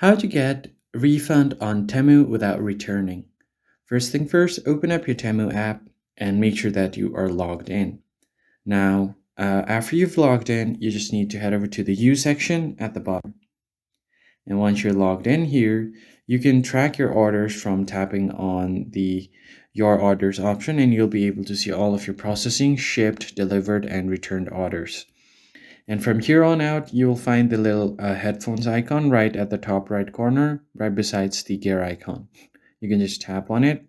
How to get refund on Temu without returning. First thing first, open up your Temu app and make sure that you are logged in. Now, after you've logged in, you just need to head over to the U section at the bottom. And once you're logged in here, you can track your orders from tapping on the Your Orders option, and you'll be able to see all of your processing, shipped, delivered, and returned orders. And from here on out, you will find the little headphones icon right at the top right corner, right besides the gear icon. You can just tap on it.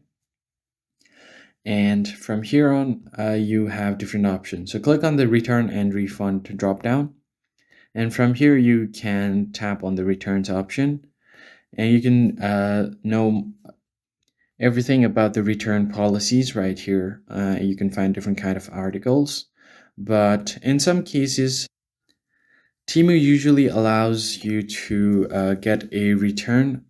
And from here on, you have different options. So click on the return and refund drop down. And from here, you can tap on the returns option. And you can know everything about the return policies right here. You can find different kind of articles. But in some cases, Temu usually allows you to get a refund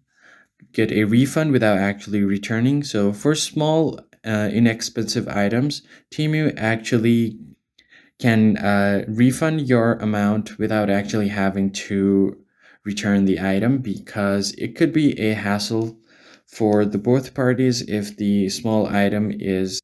without actually returning. So for small, inexpensive items, Temu actually can refund your amount without actually having to return the item, because it could be a hassle for the both parties if the small item is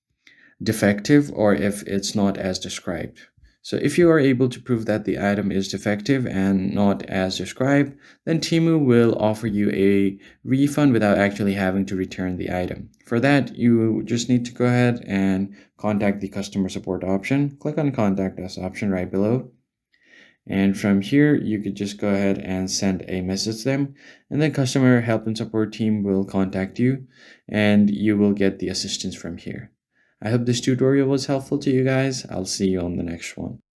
defective or if it's not as described. So if you are able to prove that the item is defective and not as described, then Temu will offer you a refund without actually having to return the item. For that, you just need to go ahead and contact the customer support option. Click on contact us option right below. And from here, you could just go ahead and send a message to them, and then customer help and support team will contact you and you will get the assistance from here. I hope this tutorial was helpful to you guys. I'll see you on the next one.